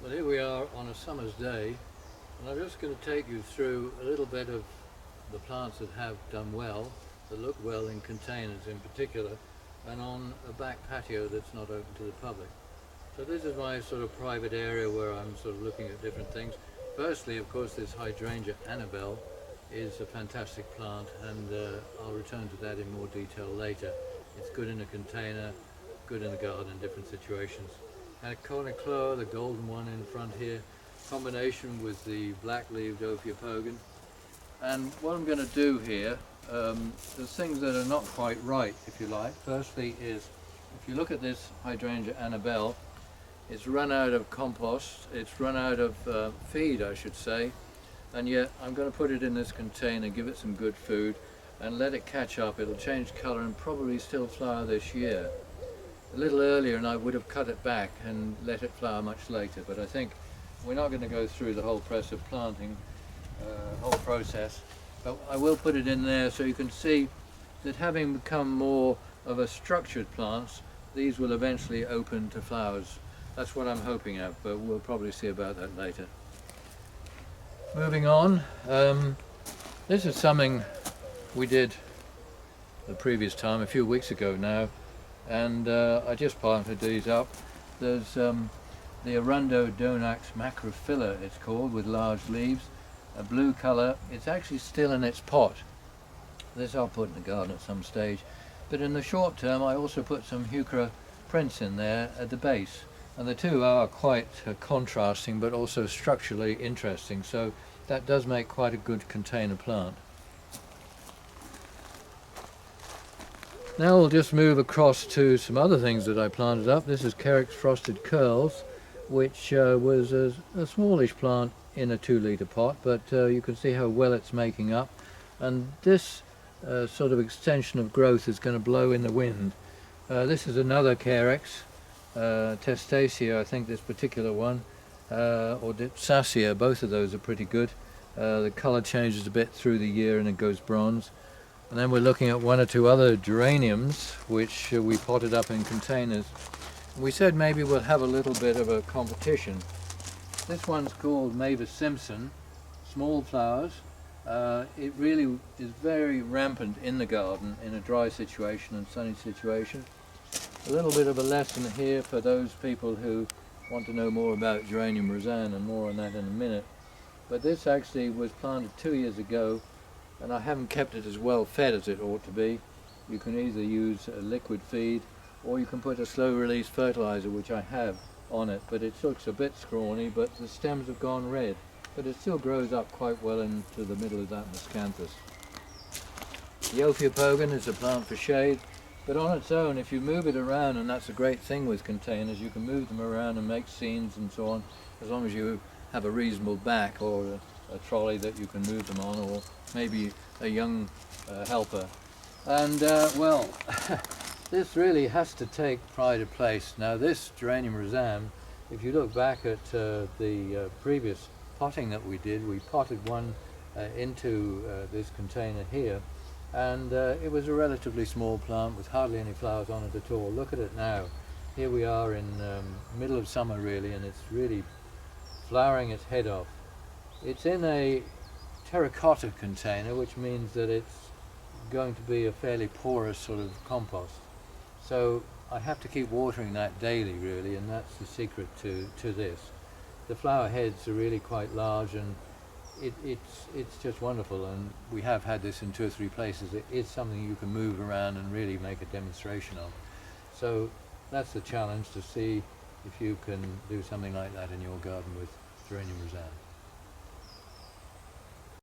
Well, here we are on a summer's day, and I'm just going to take you through a little bit of the plants that have done well, that look well in containers in particular, and on a back patio that's not open to the public. So this is my sort of private area where I'm sort of looking at different things. Firstly, of course, this Hydrangea Annabelle is a fantastic plant, and I'll return to that in more detail later. It's good in a container, good in the garden in different situations. And Cornicloa, the golden one in front here, combination with the black-leaved Ophiopogon. And what I'm going to do here, there's things that are not quite right, if you like. Firstly is, if you look at this Hydrangea Annabelle, it's run out of compost, it's run out of feed, I should say, and yet I'm going to put it in this container, give it some good food, and let it catch up. It'll change colour and probably still flower this year. A little earlier and I would have cut it back and let it flower much later, but I think we're not going to go through the whole process of planting, whole process, but I will put it in there so you can see that having become more of a structured plants, these will eventually open to flowers. That's what I'm hoping at, but we'll probably see about that later. Moving on, this is something we did the previous time, a few weeks ago now, and I just planted these up. There's the Arundo donax Macrophylla, it's called, with large leaves, a blue colour. It's actually still in its pot. This I'll put in the garden at some stage, but in the short term I also put some Heuchera Prince in there at the base, and the two are quite contrasting but also structurally interesting, so that does make quite a good container plant. Now we'll just move across to some other things that I planted up. This is Carex frosted curls, which was a smallish plant in a 2-litre pot, but you can see how well it's making up, and this sort of extension of growth is going to blow in the wind. This is another Carex, testacea, I think, this particular one, or dipsacea. Both of those are pretty good. The colour changes a bit through the year and it goes bronze. And then we're looking at one or two other geraniums which we potted up in containers. We said maybe we'll have a little bit of a competition. This one's called Mavis Simpson, small flowers. It really is very rampant in the garden in a dry situation and sunny situation. A little bit of a lesson here for those people who want to know more about Geranium Rozanne, and more on that in a minute. But this actually was planted 2 years ago, and I haven't kept it as well fed as it ought to be. You can either use a liquid feed or you can put a slow release fertilizer, which I have on it, but it looks a bit scrawny, but the stems have gone red, but it still grows up quite well into the middle of that miscanthus. The Ophiopogon is a plant for shade, but on its own, if you move it around, and that's a great thing with containers, you can move them around and make scenes and so on, as long as you have a reasonable back or a trolley that you can move them on, or maybe a young helper. And well, this really has to take pride of place. Now this Geranium Rozanne, if you look back at the previous potting that we did, we potted one into this container here, and it was a relatively small plant with hardly any flowers on it at all. Look at it now. Here we are in middle of summer really, and it's really flowering its head off. It's in a terracotta container, which means that it's going to be a fairly porous sort of compost. So I have to keep watering that daily really, and that's the secret to this. The flower heads are really quite large, and it's just wonderful, and we have had this in 2 or 3 places. It is something you can move around and really make a demonstration of. So that's the challenge, to see if you can do something like that in your garden with Geranium Rozanne.